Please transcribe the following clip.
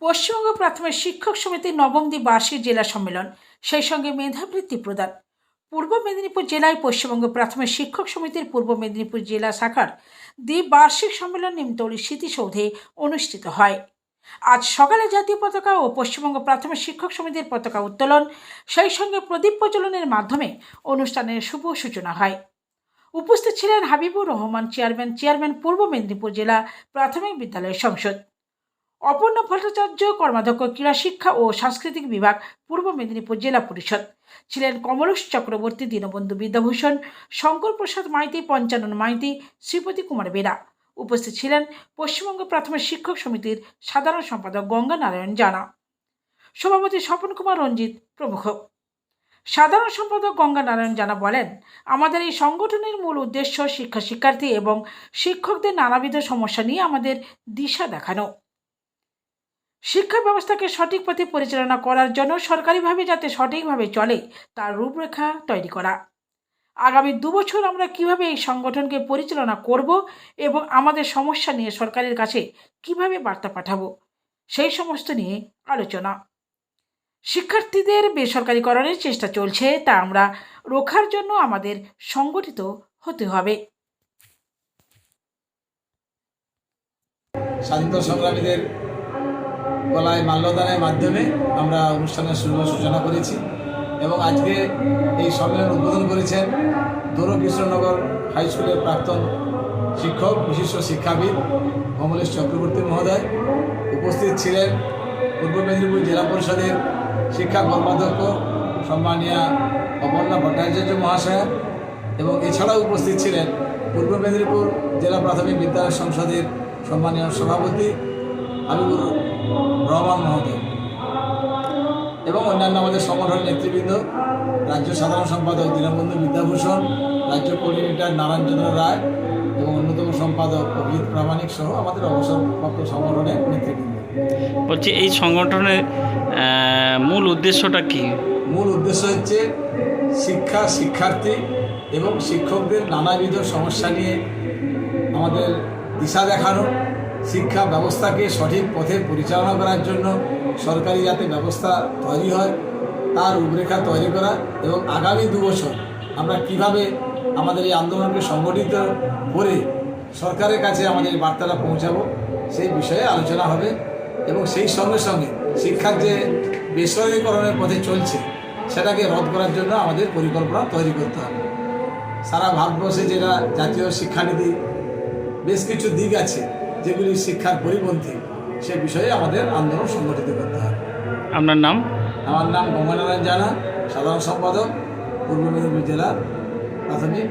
পশ্চিমবঙ্গ প্রাথমিক শিক্ষক সমিতির নবম দ্বিবার্ষিক জেলা সম্মেলন, সেই সঙ্গে মেধাবৃত্তি প্রদান। পূর্ব মেদিনীপুর জেলায় পশ্চিমবঙ্গ প্রাথমিক শিক্ষক সমিতির পূর্ব মেদিনীপুর জেলা শাখার দ্বিবার্ষিক সম্মেলন নিমতলী স্মৃতিসৌধে অনুষ্ঠিত হয়। আজ সকালে জাতীয় পতাকা ও পশ্চিমবঙ্গ প্রাথমিক শিক্ষক সমিতির পতাকা উত্তোলন, সেই সঙ্গে প্রদীপ প্রজ্বলনের মাধ্যমে অনুষ্ঠানের শুভ সূচনা হয়। উপস্থিত ছিলেন হাবিবুর রহমান চেয়ারম্যান পূর্ব মেদিনীপুর জেলা প্রাথমিক বিদ্যালয় সংসদ, অপর্ণা ভট্টাচার্য কর্মাধ্যক্ষ ক্রীড়া শিক্ষা ও সাংস্কৃতিক বিভাগ পূর্ব মেদিনীপুর জেলা পরিষদ, ছিলেন কমলেশ চক্রবর্তী, দীনবন্ধু বিদ্যাভূষণ, শঙ্কর প্রসাদ মাইতি, পঞ্চানন মাইতি, শ্রীপতি কুমার বেরা। উপস্থিত ছিলেন পশ্চিমবঙ্গ প্রাথমিক শিক্ষক সমিতির সাধারণ সম্পাদক গঙ্গা নারায়ণ জানা, সভাপতি স্বপন কুমার রঞ্জিত প্রমুখ। সাধারণ সম্পাদক গঙ্গা নারায়ণ জানা বলেন, আমাদের এই সংগঠনের মূল উদ্দেশ্য শিক্ষার্থী এবং শিক্ষকদের নানাবিধ সমস্যা নিয়ে আমাদের দিশা দেখানো, শিক্ষা ব্যবস্থাকে সঠিক পথে পরিচালনা করার জন্য সরকারিভাবে যাতে সঠিকভাবে চলে তার রূপরেখা তৈরি করা। আগামী 2 বছর আমরা কিভাবে এই সংগঠনকে পরিচালনা করব এবং আমাদের সমস্যা নিয়ে সরকারের কাছে কিভাবে বার্তা পাঠাবো, সেই সমস্ত নিয়ে আলোচনা। শিক্ষার্থীদের বেসরকারীকরণের চেষ্টা চলছে, তা আমরা রোখার জন্য আমাদের সংগঠিত হতে হবে। স্বাধীনতা সংগ্রামীদের গলায় মাল্যদানের মাধ্যমে আমরা অনুষ্ঠানের শুভ সূচনা করেছি এবং আজকে এই সম্মেলন উদ্বোধন করেছেন দৌড়কৃষ্ণনগর হাই স্কুলের প্রাক্তন শিক্ষক, বিশিষ্ট শিক্ষাবিদ কমলেশ চক্রবর্তী মহোদয়। উপস্থিত ছিলেন পূর্ব মেদিনীপুর জেলা পরিষদের শিক্ষা কর্মাধ্যক্ষ সম্মানীয়া অপর্ণা ভট্টাচার্য মহাশয়া এবং এছাড়াও উপস্থিত ছিলেন পূর্ব মেদিনীপুর জেলা প্রাথমিক বিদ্যালয় সংসদের সম্মানীয় সভাপতি হাবিবুর রহমান মহোদয় এবং অন্যান্য আমাদের সংগঠনের নেতৃবৃন্দ, রাজ্য সাধারণ সম্পাদক দীনবন্ধু বিদ্যাভূষণ, রাজ্য কোঅর্ডিনেটর নারায়ণচন্দ্র রায় এবং অন্যতম সম্পাদক অভিজিৎ প্রামাণিক সহ আমাদের অবসরপ্রাপ্ত সংগঠনের নেতৃবৃন্দ। বলছি, এই সংগঠনের মূল উদ্দেশ্যটা কি? মূল উদ্দেশ্য হচ্ছে শিক্ষার্থী এবং শিক্ষকদের নানাবিধ সমস্যা নিয়ে আমাদের দিশা দেখানো, শিক্ষা ব্যবস্থাকে সঠিক পথে পরিচালনা করার জন্য সরকারি যাতে ব্যবস্থা তৈরি হয় তার রূপরেখা তৈরি করা এবং আগামী 2 বছর আমরা কিভাবে আমাদের এই আন্দোলনকে সংগঠিত করে সরকারের কাছে আমাদের বার্তাটা পৌঁছাবো সেই বিষয়ে আলোচনা হবে এবং সেই সঙ্গে সঙ্গে শিক্ষার যে বেসরকারীকরণের পথে চলছে সেটাকে রদ করার জন্য আমাদের পরিকল্পনা তৈরি করতে হবে। সারা ভারতবর্ষে যেটা জাতীয় শিক্ষানীতি বেশ কিছু দিক আছে যেগুলি শিক্ষার পরিপন্থী, সে বিষয়ে আমাদের আন্দোলন সংগঠিত করতে হবে। আপনার নাম? আমার নাম গঙ্গা নারায়ণ জানা, সাধারণ সম্পাদক পূর্ব মেদিনীপুর জেলা প্রাথমিক